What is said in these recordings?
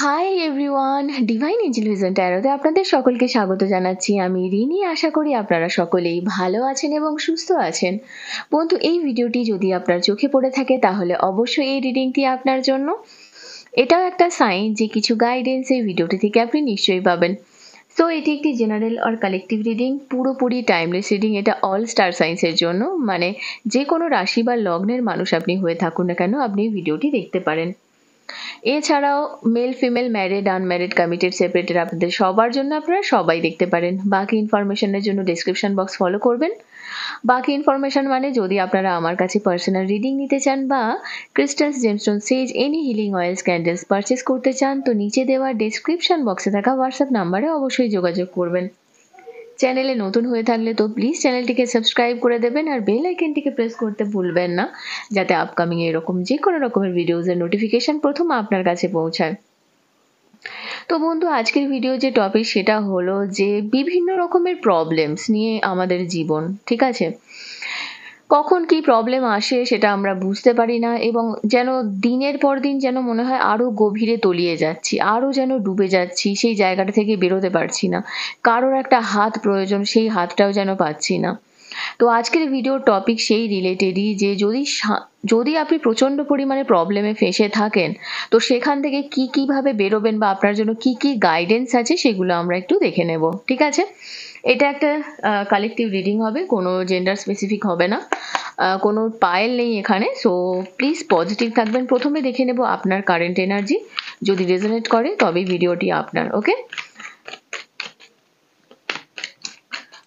High everyone, divine angel vision ট্যারোতে আপনাদের সকলকে স্বাগত জানাচ্ছি। আমি রিনি। আশা করি আপনারা সকলেই ভালো আছেন এবং সুস্থ আছেন। বন্ধু, এই ভিডিওটি যদি আপনার চোখে পড়ে থাকে তাহলে অবশ্যই এই রিডিংটি আপনার জন্য। এটাও একটা সাইন যে কিছু গাইডেন্স এই ভিডিওটি থেকে আপনি নিশ্চয়ই পাবেন। সো এটি একটি জেনারেল আর কালেকটিভ রিডিং, পুরোপুরি টাইমলেস রিডিং। এটা অল স্টার সাইন্সের জন্য, মানে যে কোনো রাশি বা লগ্নের মানুষ আপনি হয়ে থাকুন না কেন আপনি ভিডিওটি দেখতে পারেন। এছাড়াও male, female, married, unmarried, committed, separated আপনাদের সবার জন্য আপনারা সবাই দেখতে পারেন। বাকি ইনফরমেশনের জন্য ডেসক্রিপশন বক্স ফলো করবেন। বাকি ইনফরমেশন মানে যদি আপনারা আমার কাছে পার্সোনাল রিডিং নিতে চান বা crystals, gemstone, sage, any healing oils, candles purchase করতে চান তো নিচে দেওয়া ডেসক্রিপশন বক্সে থাকা হোয়াটসঅ্যাপ নাম্বারে অবশ্যই যোগাযোগ করবেন। চ্যানেলে নতুন হয়ে থাকলে তো প্লিজ চ্যানেলটিকে সাবস্ক্রাইব করে দেবেন আর বেল আইকনটিকে প্রেস করতে ভুলবেন না, যাতে আপকামিং এরকম যে কোনো রকমের ভিডিওজের নোটিফিকেশন প্রথম আপনার কাছে পৌঁছায়। তো বন্ধু, আজকের ভিডিও যে টপিক সেটা হলো যে বিভিন্ন রকমের প্রবলেমস নিয়ে আমাদের জীবন, ঠিক আছে? কখন কি প্রবলেম আসে সেটা আমরা বুঝতে পারি না এবং যেন দিনের পর দিন যেন মনে হয় আরো গভীরে তলিয়ে যাচ্ছি, আরো যেন ডুবে যাচ্ছি, সেই জায়গাটা থেকে বেরোতে পারছি না। কারোর একটা হাত প্রয়োজন, সেই হাতটাও যেন পাচ্ছি না। তো আজকের ভিডিওর টপিক সেই রিলেটেডই যে যদি আপনি প্রচন্ড পরিমাণে প্রবলেমে ফেঁসে থাকেন তো সেখান থেকে কিভাবে বেরোবেন বা আপনার জন্য কি গাইডেন্স আছে সেগুলো আমরা একটু দেখে নেব, ঠিক আছে? এটা একটা কালেকটিভ রিডিং হবে, কোনো জেন্ডার স্পেসিফিক হবে না, কোনো পায়েল নেই এখানে। সো প্লিজ পজিটিভ থাকবেন। প্রথমে দেখে নেব আপনার কারেন্ট এনার্জি, যদি রেজোনেট করে তবেই ভিডিওটি আপনার। ওকে,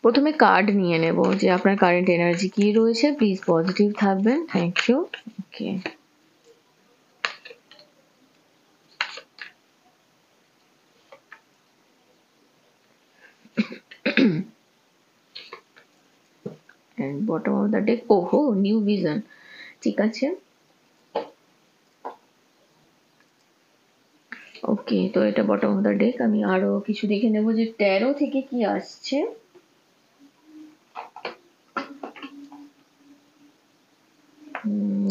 প্রথমে কার্ড নিয়ে নেব যে আপনার কারেন্ট এনার্জি কি রয়েছে। প্লিজ পজিটিভ থাকবেন, thank you. Okay, and bottom of the deck, ওহো, নিউ ভিশন, ঠিক আছে। ওকে, তো এটা বটম অফ দ্য ডেক। আমি আরো কিছু দেখে নেব যে ট্যারো থেকে কি আসছে।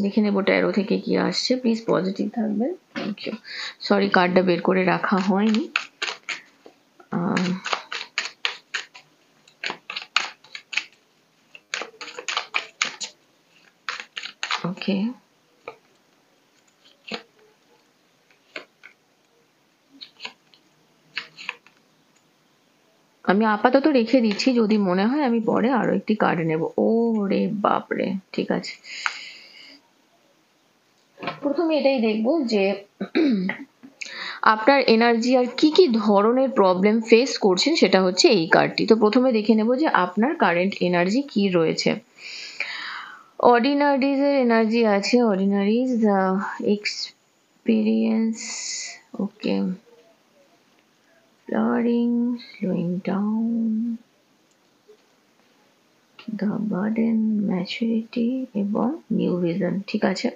দেখে নেব ট্যারো থেকে কি আসছে। প্লিজ পজিটিভ থাকবেন, থ্যাংক ইউ। সরি, কার্ডটা বের করে রাখা হয়নি। ওকে, আমি আপাতত রেখে দিচ্ছি, যদি মনে হয় আমি পরে আরো একটি কার্ড নেব। ও রে বাপরে, ঠিক আছে। প্রথমে এটাই দেখবো যে আপনার এনার্জি আর কি ধরনের প্রবলেম ফেস করছেন, সেটা হচ্ছে এই কার্ডটি। তো প্রথমে দেখে নেব যে আপনার কারেন্ট এনার্জি কি রয়েছে। অর্ডিনারিজ এর এনার্জি আছে, ordinaries, the experience, okay, flowering, slowing down, the burden, maturity এবং নিউ ভিশন, ঠিক আছে।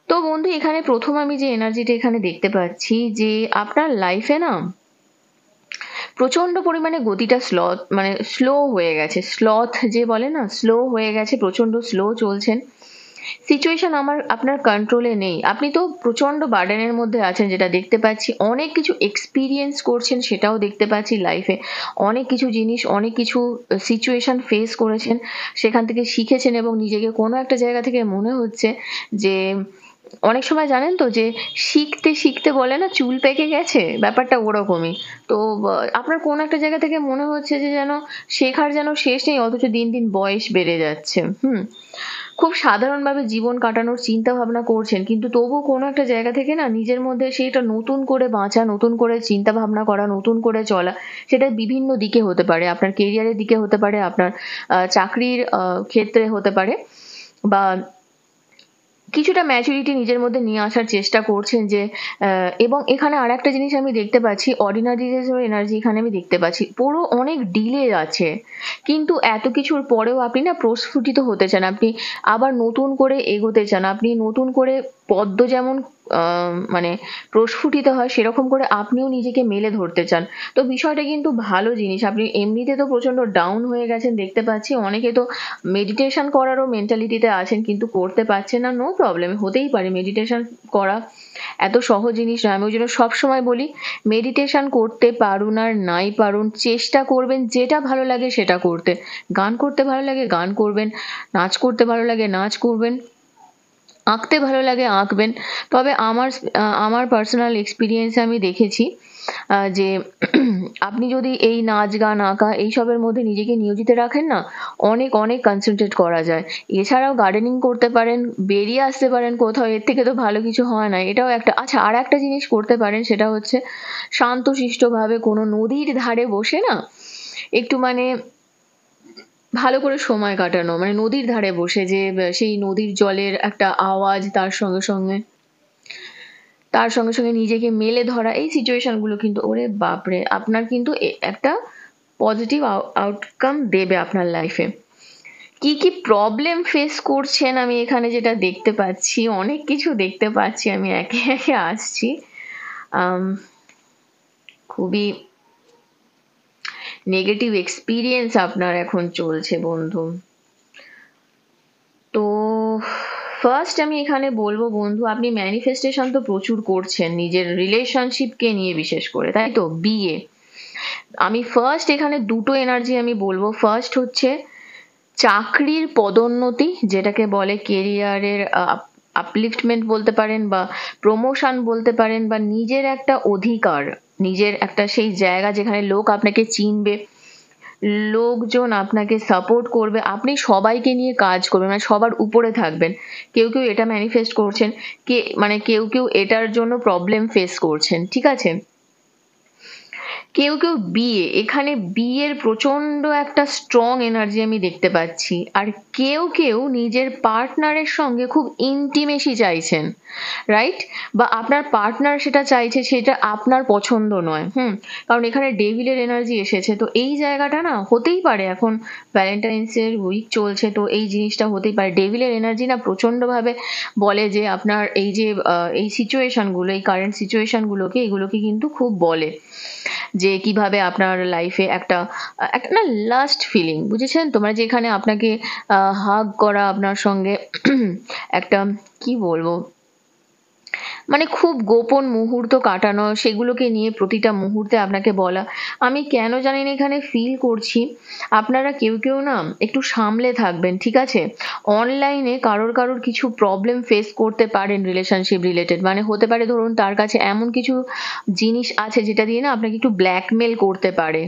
তো বন্ধু, এখানে প্রথম আমি যে এনার্জিটা এখানে দেখতে পাচ্ছি যে আপনার লাইফে না প্রচন্ড পরিমাণে গতিটা স্লো হয়ে গেছে। স্লথ যে বলে না, স্লো হয়ে গেছে, প্রচন্ড স্লো চলছেন। সিচুয়েশন আপনার কন্ট্রোলে নেই। আপনি তো প্রচন্ড বার্ডেনের মধ্যে আছেন, যেটা দেখতে পাচ্ছি। অনেক কিছু এক্সপিরিয়েন্স করছেন, সেটাও দেখতে পাচ্ছি লাইফে। অনেক কিছু জিনিস, অনেক কিছু সিচুয়েশন ফেস করেছেন, সেখান থেকে শিখেছেন এবং নিজেকে কোনো একটা জায়গা থেকে মনে হচ্ছে যে অনেক সময় জানেন তো যে শিখতে শিখতে বলে না চুল পেকে গেছে, ব্যাপারটা ওরকমই। তো আপনার কোন একটা জায়গা থেকে মনে হচ্ছে যে যেন শেখার যেন শেষ নেই, অথচ দিন দিন বয়স বেড়ে যাচ্ছে। খুব সাধারণভাবে জীবন কাটানোর চিন্তা ভাবনা করছেন, কিন্তু তবুও কোনো একটা জায়গা থেকে না নিজের মধ্যে সেইটা নতুন করে বাঁচা, নতুন করে চিন্তা ভাবনা করা, নতুন করে চলা, সেটা বিভিন্ন দিকে হতে পারে। আপনার কেরিয়ারের দিকে হতে পারে, আপনার চাকরির ক্ষেত্রে হতে পারে, বা কিছুটা ম্যাচুরিটি নিজের মধ্যে নিয়ে আসার চেষ্টা করছেন যে। এবং এখানে আর একটা জিনিস আমি দেখতে পাচ্ছি, অর্ডিনারি এনার্জি এখানে আমি দেখতে পাচ্ছি পুরো অনেক ডিলে আছে, কিন্তু এত কিছুর পরেও আপনি না প্রস্ফুটিত হতে চান, আপনি আবার নতুন করে এগোতে চান, আপনি নতুন করে পদ্ম যেমন মানে প্রস্ফুটিত হয়, সেরকম করে আপনিও নিজেকে মেলে ধরতে চান। তো বিষয়টা কিন্তু ভালো জিনিস। আপনি এমনিতে তো প্রচন্ড ডাউন হয়ে গেছেন দেখতে পাচ্ছি। অনেকে তো মেডিটেশন করারও মেন্টালিটিতে আছেন কিন্তু করতে পারছেন না। নো প্রবলেম, হতেই পারে। মেডিটেশন করা এত সহজ জিনিস নয়। আমি ওই জন্য সবসময় বলি, মেডিটেশন করতে পারুন আর নাই পারুন, চেষ্টা করবেন যেটা ভালো লাগে সেটা করতে। গান করতে ভালো লাগে গান করবেন, নাচ করতে ভালো লাগে নাচ করবেন, আঁকতে ভালো লাগে আঁকবেন। তবে আমার পার্সোনাল এক্সপিরিয়েন্সে আমি দেখেছি যে আপনি যদি এই নাচ গান আঁকা এইসবের মধ্যে নিজেকে নিয়োজিত রাখেন না, অনেক অনেক কনসেন্ট্রেট করা যায়। এছাড়াও গার্ডেনিং করতে পারেন, বেরিয়ে আসতে পারেন কোথাও, এর থেকে তো ভালো কিছু হয় না। এটাও একটা। আচ্ছা, আর একটা জিনিস করতে পারেন, সেটা হচ্ছে শান্তশিষ্টভাবে কোনো নদীর ধারে বসে না একটু মানে ভালো করে সময় কাটানো। মানে নদীর ধারে বসে যে সেই নদীর জলের একটা আওয়াজ, তার সঙ্গে সঙ্গে নিজেকে মেলে ধরা, এই সিচুয়েশন গুলো কিন্তু ওরে বাপরে আপনার কিন্তু একটা পজিটিভ আউটকাম দেবে আপনার লাইফে। কি কি প্রবলেম ফেস করছেন আমি এখানে যেটা দেখতে পাচ্ছি, অনেক কিছু দেখতে পাচ্ছি, আমি একে একে আসছি। খুবই নেগেটিভ এক্সপিরিয়েন্স আপনার এখন চলছে বন্ধু। তো ফার্স্ট আমি এখানে বলবো বন্ধু, আপনি ম্যানিফেস্টেশন তো প্রচুর করছেন নিজের রিলেশনশিপকে নিয়ে, বিশেষ করে, তাই তো? বিয়ে। আমি ফার্স্ট এখানে দুটো এনার্জি আমি বলবো। ফার্স্ট হচ্ছে চাকরির পদোন্নতি, যেটাকে বলে কেরিয়ারের আপলিফটমেন্ট বলতে পারেন, বা প্রমোশন বলতে পারেন, বা নিজের একটা অধিকার, নিজের একটা সেই জায়গা যেখানে লোক আপনাকে চিনবে, লোকজন আপনাকে সাপোর্ট করবে, আপনি সবাইকে নিয়ে কাজ করবেন, মানে সবার উপরে থাকবেন। কেউ কেউ এটা ম্যানিফেস্ট করছেন, কেউ কেউ এটার জন্য প্রবলেম ফেস করছেন, ঠিক আছে? কেউ কেউ এখানে বিয়ের প্রচন্ড একটা স্ট্রং এনার্জি আমি দেখতে পাচ্ছি। আর কেউ কেউ নিজের পার্টনারের সঙ্গে খুব ইন্টিমেসি চাইছেন, রাইট? বা আপনার পার্টনার সেটা চাইছে, সেটা আপনার পছন্দ নয়। কারণ এখানে ডেভিলের এনার্জি এসেছে। তো এই জায়গাটা না হতেই পারে, এখন ভ্যালেন্টাইন্স এর উইক চলছে, তো এই জিনিসটা হতেই পারে। ডেভিলের এনার্জি না প্রচন্ড ভাবে বলে যে আপনার এই যে এই সিচুয়েশন গুলো, এই কারেন্ট সিচুয়েশন গুলোকে, এগুলোকে কিন্তু খুব বলে যে কিভাবে আপনার লাইফে একটা একটা না লাস্ট ফিলিং, বুঝেছেন? তোমার যেখানে আপনাকে হাগ করা, আপনার সঙ্গে একটা কি বলবো, মানে খুব গোপন মুহূর্ত কাটানো, সেগুলোকে নিয়ে প্রতিটা মুহূর্তে আপনাকে বলা। আমি কেন জানি না এখানে ফিল করছি আপনারা কেউ কেউ না একটু সামলে থাকবেন, ঠিক আছে? অনলাইনে কারোর কিছু প্রবলেম ফেস করতে পারেন রিলেশনশিপ রিলেটেড। মানে হতে পারে ধরুন তার কাছে এমন কিছু জিনিস আছে যেটা দিয়ে না আপনাকে একটু ব্ল্যাকমেল করতে পারে।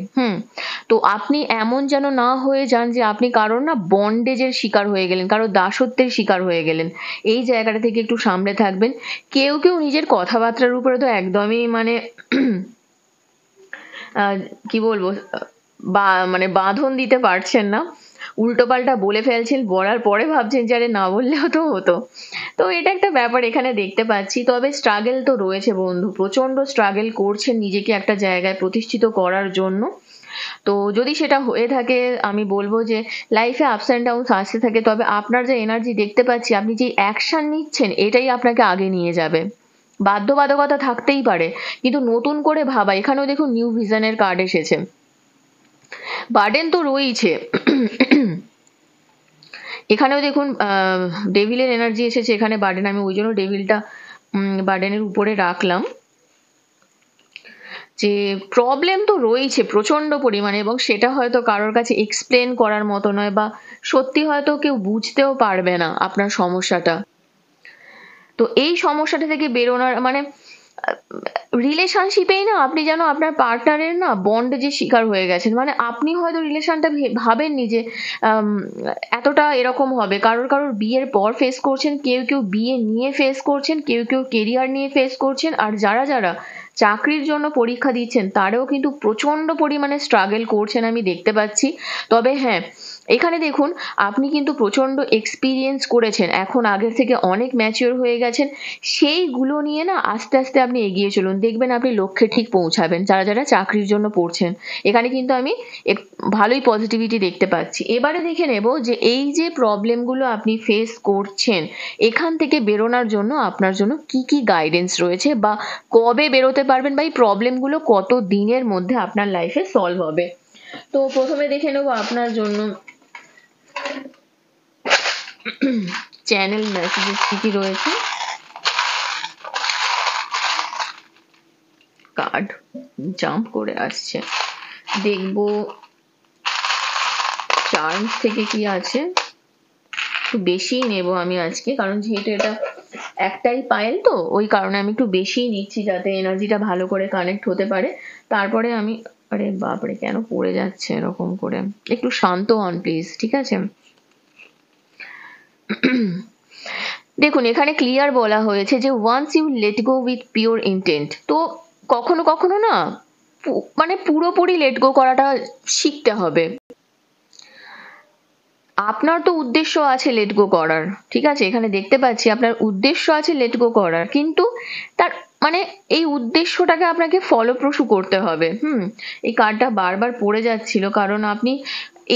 তো আপনি এমন যেন না হয়ে যান যে আপনি কারোর না বন্ডেজের শিকার হয়ে গেলেন, কারোর দাসত্বের শিকার হয়ে গেলেন। এই জায়গাটা থেকে একটু সামলে থাকবেন। কেউ কেউ নিজের কথাবার্তার উপরে তো একদমই মানে কি বলবো, মানে বাঁধন দিতে পারছেন না, উল্টোপাল্টা বলে ফেলছেন, বলার পরে ভাবছেন যে আরে না বললেও তো হতো। তো এটা একটা ব্যাপার এখানে দেখতে পাচ্ছি। তবে স্ট্রাগল তো রয়েছে বন্ধু, প্রচন্ড স্ট্রাগল করছেন নিজেকে একটা জায়গায় প্রতিষ্ঠিত করার জন্য। তো যদি সেটা হয়ে থাকে, আমি বলবো যে লাইফে আপস অ্যান্ড ডাউনস আসতে থাকে, তবে আপনার যে এনার্জি দেখতে পাচ্ছি, আপনি যে অ্যাকশন নিচ্ছেন, এটাই আপনাকে আগে নিয়ে যাবে। বাধ্যবাধকতা থাকতেই পারে, কিন্তু নতুন করে ভাবা। এখানেও দেখুন নিউ ভিশনের কার্ড এসেছে। বার্ডেন তো রয়েছে, এখানেও দেখুন ডেভিলের এনার্জি এসেছে, এখানে বার্ডেন। আমি ওই জন্য ডেভিলটা বার্ডেনের উপরে রাখলাম। যে প্রবলেম তো রয়েছে প্রচন্ড পরিমাণে, এবং সেটা হয়তো কারোর কাছে এক্সপ্লেন করার মতো নয়, বা সত্যি হয়তো কেউ বুঝতেও পারবে না আপনার সমস্যাটা। তো এই সমস্যাটা থেকে বেরোনোর মানে রিলেশনশিপেই না আপনি যেন আপনার পার্টনারের না বন্ডে যে শিকার হয়ে গেছেন। মানে আপনি হয়তো রিলেশনটা ভাবেননি যে এতটা এরকম হবে। কারোর বিয়ের পর ফেস করছেন, কেউ কেউ বিয়ে নিয়ে ফেস করছেন, কেউ কেউ কেরিয়ার নিয়ে ফেস করছেন, আর যারা যারা চাকরির জন্য পরীক্ষা দিচ্ছেন তারাও কিন্তু প্রচন্ড পরিমাণে স্ট্রাগল করছেন আমি দেখতে পাচ্ছি। তবে হ্যাঁ, এখানে দেখুন আপনি কিন্তু প্রচন্ড এক্সপিরিয়েন্স করেছেন, এখন আগের থেকে অনেক ম্যাচিওর হয়ে গেছেন। সেইগুলো নিয়ে না আস্তে আস্তে আপনি এগিয়ে চলুন, দেখবেন আপনি লক্ষ্যে ঠিক পৌঁছাবেন। যারা যারা চাকরির জন্য পড়ছেন, এখানে কিন্তু আমি ভালোই পজিটিভিটি দেখতে পাচ্ছি। এবারে দেখে নেব যে এই যে প্রবলেমগুলো আপনি ফেস করছেন, এখান থেকে বেরোনোর জন্য আপনার জন্য কি কি গাইডেন্স রয়েছে, বা কবে বেরোতে পারবেন, বা এই প্রবলেমগুলো কত দিনের মধ্যে আপনার লাইফে সলভ হবে। তো প্রথমে দেখে নেব আপনার জন্য চ্যানেল মেসেজেস কি কি রয়েছে। কার্ড জাম্প করে আসছে, দেখবো চার্মস থেকে কি আছে। একটু বেশিই নেব আমি আজকে, কারণ যেহেতু এটা একটাই পায়েল, তো ওই কারণে আমি একটু বেশিই নিচ্ছি যাতে এনার্জিটা ভালো করে কানেক্ট হতে পারে। তারপরে আমি, আরে বাপরে কেন পড়ে যাচ্ছে এরকম করে, একটু শান্ত হন প্লিজ, ঠিক আছে। দেখুন এখানে ক্লিয়ার বলা হয়েছে যে once you let go with pure intent. তো কখনো কখনো না মানে পুরোপুরি লেট গো করাটা শিখতে হবে। আপনার তো উদ্দেশ্য আছে লেট গো করার, ঠিক আছে, এখানে দেখতে পাচ্ছি আপনার উদ্দেশ্য আছে লেট গো করার, কিন্তু তার মানে এই উদ্দেশ্যটাকে আপনাকে ফলপ্রসূ করতে হবে। এই কার্ডটা বারবার পড়ে যাচ্ছিল কারণ আপনি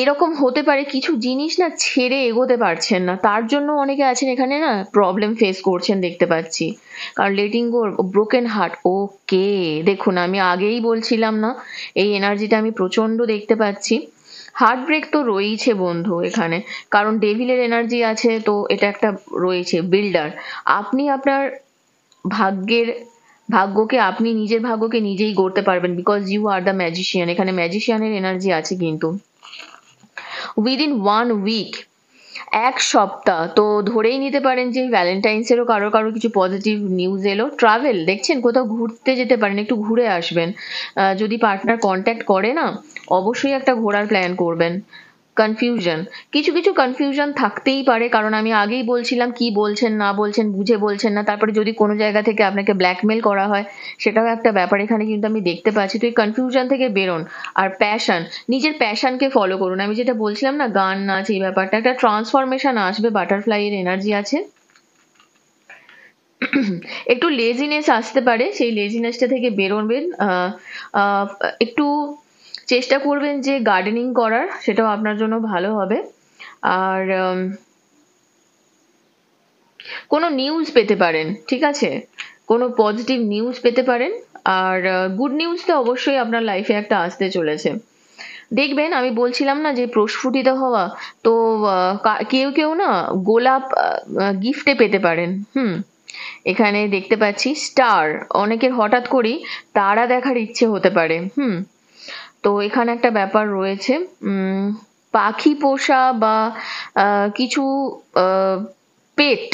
এরকম হতে পারে কিছু জিনিস না ছেড়ে এগোতে পারছেন না, তার জন্য অনেকে আছেন এখানে না প্রবলেম ফেস করছেন দেখতে পাচ্ছি। কারণ লেটিং গো, ব্রোকেন হার্ট, ওকে। দেখুন আমি আগেই বলছিলাম না, এই এনার্জিটা আমি প্রচন্ড দেখতে পাচ্ছি। হার্ট ব্রেক তো রয়েছে বন্ধু এখানে, কারণ ডেভিলের এনার্জি আছে, তো এটা একটা রয়েছে বিল্ডার। আপনি আপনার ভাগ্যকে আপনি নিজের ভাগ্যকে নিজেই গড়তে পারবেন, because you are the magician. এখানে ম্যাজিশিয়ানের এনার্জি আছে কিন্তু। উইদিন 1 উইক, এক সপ্তাহ, তো ধরেই নিতে পারেন যে ভ্যালেন্টাইন্সেরও কারো কারো কিছু পজিটিভ নিউজ এলো। ট্রাভেল দেখছেন, কোথাও ঘুরতে যেতে পারেন, একটু ঘুরে আসবেন। যদি পার্টনার কন্ট্যাক্ট করে না, অবশ্যই একটা ঘোরার প্ল্যান করবেন। কনফিউশন, কিছু কিছু কনফিউশন থাকতেই পারে, কারণ আমি আগেই বলছিলাম কি বলছেন না বলছেন বুঝে বলছেন না। তারপরে যদি কোনো জায়গা থেকে আপনাকে ব্ল্যাকমেল করা হয়, সেটাও একটা ব্যাপার এখানে কিন্তু আমি দেখতে পাচ্ছি। তো এই কনফিউশন থেকে বেরোন। আর প্যাশন, নিজের প্যাশনকে ফলো করুন। আমি যেটা বলছিলাম না, গান নাচ, এই ব্যাপারটা একটা ট্রান্সফরমেশন আসবে, বাটারফ্লাই এর এনার্জি আছে। একটু লেজিনেস আসতে পারে, সেই লেজিনেসটা থেকে বেরোবেন। একটু চেষ্টা করবেন যে গার্ডেনিং করার, সেটাও আপনার জন্য ভালো হবে। আর কোনো নিউজ পেতে পারেন, ঠিক আছে, কোনো পজিটিভ নিউজ পেতে পারেন। আর গুড নিউজ তো অবশ্যই আপনার লাইফে একটা আসতে চলেছে। দেখবেন আমি বলছিলাম না যে প্রস্ফুটিত হওয়া, তো কেউ কেউ না গোলাপ গিফটে পেতে পারেন। এখানে দেখতে পাচ্ছি স্টার, অনেকের হঠাৎ করেই তারা দেখার ইচ্ছে হতে পারে। তো এখানে একটা ব্যাপার রয়েছে, পাখি পোষা বা কিছু পেট,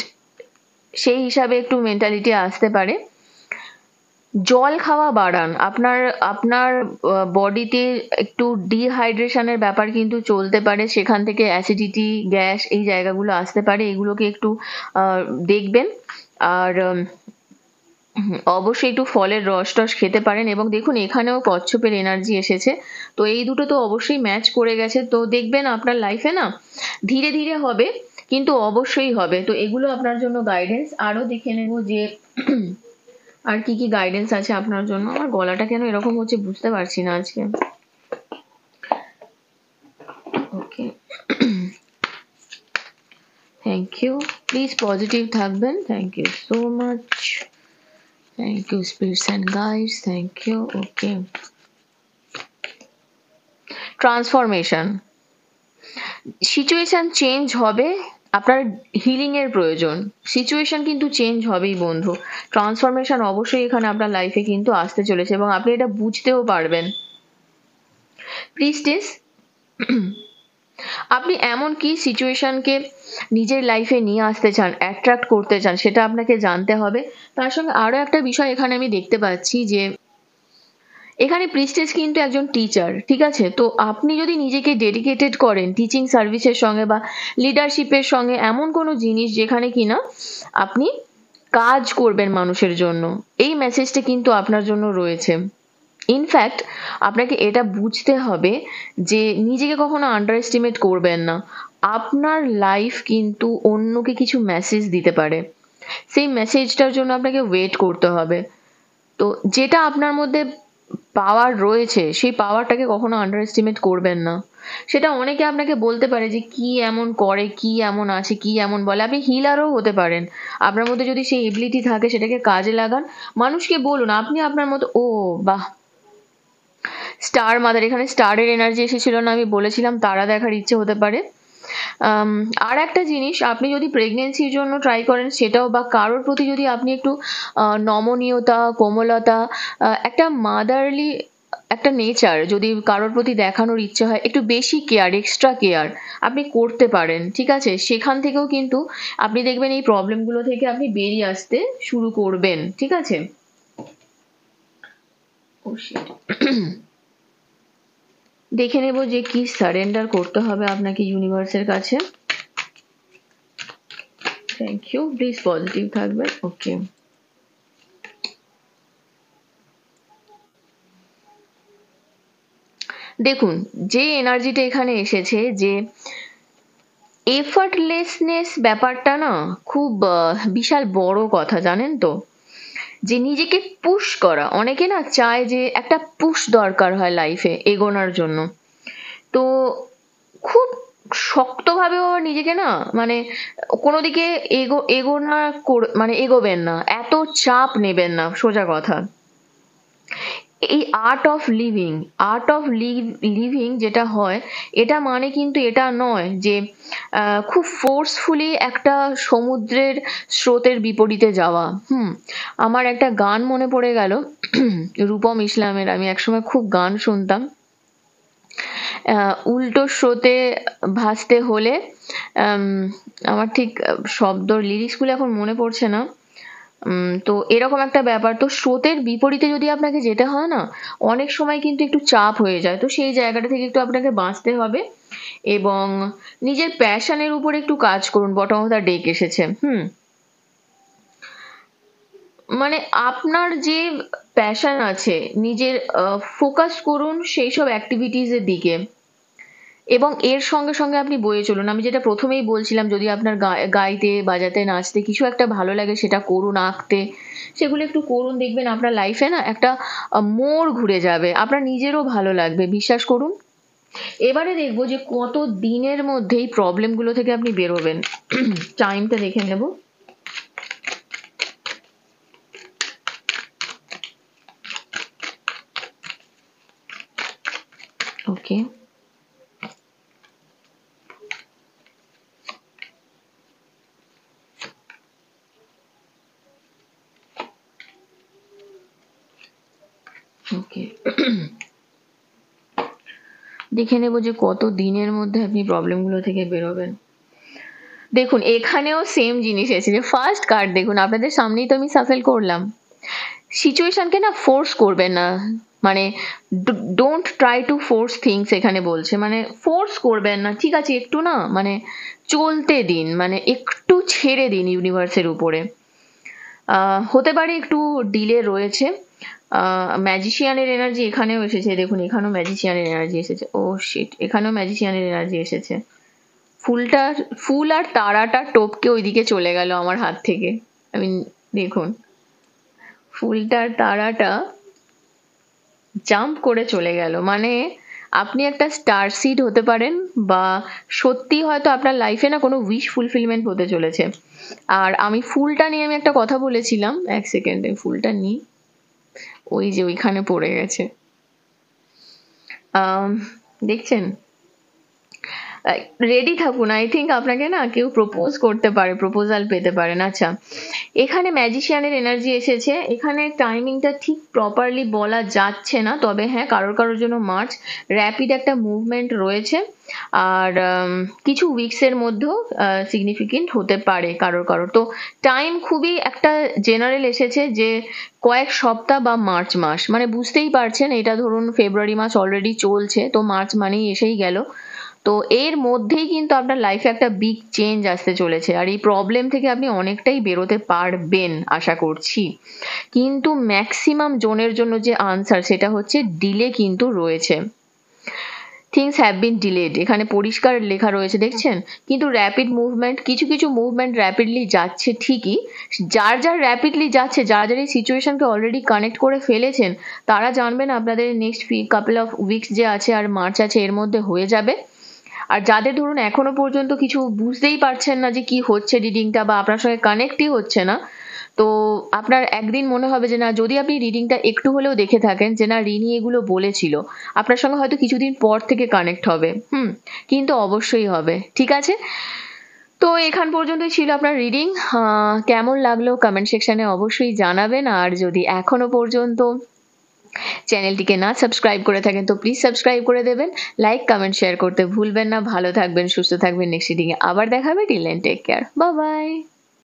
সেই হিসাবে একটু মেন্টালিটি আসতে পারে। জল খাওয়া বাড়ান, আপনার আপনার বডিতে একটু ডিহাইড্রেশনের ব্যাপার কিন্তু চলতে পারে, সেখান থেকে অ্যাসিডিটি, গ্যাস, এই জায়গাগুলো আসতে পারে, এগুলোকে একটু দেখবেন। আর অবশ্যই একটু ফলের রস টস খেতে পারেন। এবং দেখুন এখানেও কচ্ছপের এনার্জি এসেছে, তো এই দুটো তো অবশ্যই ম্যাচ করে গেছে। তো দেখবেন আপনার লাইফে না ধীরে ধীরে হবে, কিন্তু অবশ্যই হবে। তো এগুলো আপনার জন্য গাইডেন্স। আরো দেখে নেব যে আর কি কি গাইডেন্স আছে আপনার জন্য। আমার গলাটা কেন এরকম হচ্ছে বুঝতে পারছি না আজকে। Okay, thank you, please positive থাকবেন। Thank you so much, thank you spirits and guides, thank you. Okay, transformation, situation change হবে, আপনার হিলিং এর প্রয়োজন। সিচুয়েশন কিন্তু চেঞ্জ হবেই বন্ধু, ট্রান্সফরমেশন অবশ্যই এখানে আপনার লাইফে কিন্তু আসতে চলেছে, এবং আপনি এটা বুঝতেও পারবেন। প্রিস্টেস, আপনি এমন কি সিচুয়েশনকে নিজের লাইফে নিয়ে আসতে চান, অ্যাট্রাক্ট করতে চান, সেটা আপনাকে জানতে হবে। তার সঙ্গে আরো একটা বিষয় এখানে আমি দেখতে পাচ্ছি যে এখানে প্রিস্টেস কিন্তু একজন টিচার, ঠিক আছে। তো আপনি যদি নিজেকে ডেডিকেটেড করেন টিচিং সার্ভিসের সঙ্গে বা লিডারশিপের সঙ্গে, এমন কোনো জিনিস যেখানে কিনা আপনি কাজ করবেন মানুষের জন্য, এই মেসেজটা কিন্তু আপনার জন্য রয়েছে। ইনফ্যাক্ট আপনাকে এটা বুঝতে হবে যে নিজেকে কখনো আন্ডার এস্টিমেট করবেন না। আপনার লাইফ কিন্তু অন্যকে কিছু মেসেজ দিতে পারে, সেই মেসেজটার জন্য আপনাকে ওয়েট করতে হবে। তো যেটা আপনার মধ্যে পাওয়ার রয়েছে সেই পাওয়ারটাকে কখনো আন্ডার এস্টিমেট করবেন না। সেটা অনেকে আপনাকে বলতে পারে যে কি এমন করে, কি এমন আছে, কি এমন বলে। আপনি হিলারও হতে পারেন, আপনার মধ্যে যদি সেই এবিলিটি থাকে সেটাকে কাজে লাগান। মানুষকে বলুন আপনি আপনার মতো। ও বাহ, স্টার মাদার, এখানে স্টারের এনার্জি এসেছিল না, আমি বলেছিলাম তারা দেখার ইচ্ছে হতে পারে। আর একটা জিনিস, আপনি যদি প্রেগনেন্সির জন্য ট্রাই করেন সেটাও, বা কারোর প্রতি যদি আপনি একটু নমনীয়তা, কোমলতা, একটা মাদারলি একটা নেচার যদি কারোর প্রতি দেখানোর ইচ্ছে হয়, একটু বেশি কেয়ার, এক্সট্রা কেয়ার আপনি করতে পারেন, ঠিক আছে? সেখান থেকেও কিন্তু আপনি দেখবেন এই প্রবলেমগুলো থেকে আপনি বেরিয়ে আসতে শুরু করবেন, ঠিক আছে? দেখে নেব যে কি সারেন্ডার করতে হবে আপনাকে ইউনিভার্সের কাছে। থ্যাংক ইউ, প্লিজ পজিটিভ থাকবেন। ওকে, দেখুন যে এনার্জিটা এখানে এসেছে, যে এফার্টলেসনেস ব্যাপারটা না খুব বিশাল বড় কথা, জানেন তো? যে নিজেকে পুশ করা, অনেকে না চায় যে একটা পুশ দরকার হয় লাইফে এগোনোর জন্য। তো খুব শক্তভাবেও নিজেকে না, মানে কোনো দিকে এগোনা মানে এগোবেন না, এত চাপ নেবেন না, সোজা কথা। এই আর্ট অফ লিভিং যেটা হয়, এটা মানে কিন্তু এটা নয় যে খুব ফোর্সফুলি একটা সমুদ্রের স্রোতের বিপরীতে যাওয়া। আমার একটা গান মনে পড়ে গেল রূপম ইসলামের, আমি একসময় খুব গান শুনতাম। উল্টো স্রোতে ভাসতে হলে, আমার ঠিক শব্দ লিরিক্সগুলো এখন মনে পড়ছে না। তো এরকম একটা ব্যাপার। তো স্রোতের বিপরীতে যদি আপনাকে যেতে হয় না, অনেক সময় কিন্তু একটু চাপ হয়ে যায়। তো সেই জায়গাটা থেকে একটু আপনাকে বাঁচতে হবে এবং নিজের প্যাশনের উপর একটু কাজ করুন। বটম অফ দ্য ডেক এসেছে। মানে আপনার যে প্যাশন আছে, নিজের ফোকাস করুন সেই সব অ্যাক্টিভিটিসের দিকে এবং এর সঙ্গে সঙ্গে আপনি বয়ে চলুন। আমি যেটা প্রথমেই বলছিলাম, যদি আপনার গাইতে, বাজাতে, নাচতে কিছু একটা ভালো লাগে সেটা করুন, আঁকতে, সেগুলো একটু করুন। দেখবেন আপনার লাইফে না একটা মোড় ঘুরে যাবে, আপনার নিজেরও ভালো লাগবে, বিশ্বাস করুন। এবারে দেখবো যে কত দিনের মধ্যে এই প্রবলেমগুলো থেকে আপনি বেরোবেন। টাইমটা দেখে নেব। ওকে, ওকে, দেখে নেব যে কত দিনের মধ্যে আপনি প্রবলেমগুলো থেকে বেরোবেন। দেখুন এখানেও সেম জিনিস এসেছে। ফার্স্ট কার্ড দেখুন, আপনাদের সামনেই তো আমি সাফেল করলাম। সিচুয়েশনকে না ফোর্স করবেন না, মানে don't try to force things এখানে বলছে, মানে ফোর্স করবেন না, ঠিক আছে? একটু না, মানে চলতে দিন, মানে একটু ছেড়ে দিন ইউনিভার্সের উপরে। হতে পারে একটু ডিলে রয়েছে। ম্যাজিশিয়ানের এনার্জি এখানেও এসেছে, দেখুন এখানেও ম্যাজিশিয়ানের এনার্জি এসেছে। ও শিট, এখানেও ম্যাজিশিয়ানের এনার্জি এসেছে। ফুল আর তারাটা টপকে ওইদিকে চলে গেল আমার হাত থেকে। আমি দেখুন ফুলটার তারাটা জাম্প করে চলে গেল। মানে আপনি একটা স্টার সিড হতে পারেন, বা সত্যি হয়তো আপনার লাইফে না কোনো উইশ ফুলফিলমেন্ট হতে চলেছে। আর আমি ফুলটা নিয়ে আমি একটা কথা বলেছিলাম, এক সেকেন্ডে ফুলটা নিই, ওই যে ওইখানে পড়ে গেছে। দেখছেন? রেডি থাকুন, আই থিঙ্ক আপনাকে না কেউ প্রপোজ করতে পারে, প্রপোজাল পেতে পারেন। আচ্ছা, এখানে ম্যাজিশিয়ানের এনার্জি এসেছে। এখানে টাইমিংটা ঠিক প্রপারলি বলা যাচ্ছে না, তবে হ্যাঁ কারোর কারোর জন্য মার্চ, র্যাপিড একটা মুভমেন্ট রয়েছে। আর কিছু উইকসের মধ্যেও সিগনিফিকেন্ট হতে পারে কারোর কারোর। তো টাইম খুবই একটা জেনারেল এসেছে, যে কয়েক সপ্তাহ বা মার্চ মাস, মানে বুঝতেই পারছেন এটা ধরুন ফেব্রুয়ারি মাস অলরেডি চলছে, তো মার্চ মানেই এসেই গেল। তো এর মধ্যেই কিন্তু আপনার লাইফে একটা বিগ চেঞ্জ আসতে চলেছে, আর এই প্রবলেম থেকে আপনি অনেকটাই বেরোতে পারবেন আশা করছি। কিন্তু ম্যাক্সিমাম জনের জন্য যে আনসার সেটা হচ্ছে ডিলে কিন্তু রয়েছে। থিংস হ্যাভ বিন ডিলেড, এখানে পরিষ্কার লেখা রয়েছে দেখছেন। কিন্তু র্যাপিড মুভমেন্ট, কিছু কিছু মুভমেন্ট র্যাপিডলি যাচ্ছে ঠিকই। যার যার র্যাপিডলি যাচ্ছে, যারা যারা এই সিচুয়েশনকে অলরেডি কানেক্ট করে ফেলেছেন, তারা জানবেন আপনাদের নেক্সট কাপল অফ উইকস যে আছে আর মার্চ আছে এর মধ্যে হয়ে যাবে। আর যাদের ধরুন এখনো পর্যন্ত কিছু বুঝতেই পারছেন না যে কি হচ্ছে রিডিংটা, বা আপনার সঙ্গে কানেক্টই হচ্ছে না, তো আপনার একদিন মনে হবে যে না, যদি আপনি রিডিংটা একটু হলেও দেখে থাকেন যে না রিনি এগুলো বলেছিল, আপনার সঙ্গে হয়তো কিছুদিন পর থেকে কানেক্ট হবে। কিন্তু অবশ্যই হবে, ঠিক আছে। তো এখান পর্যন্তই ছিল আপনার রিডিং। কেমন লাগলো কমেন্ট সেকশনে অবশ্যই জানাবেন। আর যদি এখনো পর্যন্ত চ্যানেলটিকে না সাবস্ক্রাইব করে থাকেন তো প্লিজ সাবস্ক্রাইব করে দেবেন। লাইক কমেন্ট শেয়ার করতে ভুলবেন না। ভালো থাকবেন, সুস্থ থাকবেন। নেক্সট রিডিংয়ে আবার দেখা হবে। Till then take care, bye by.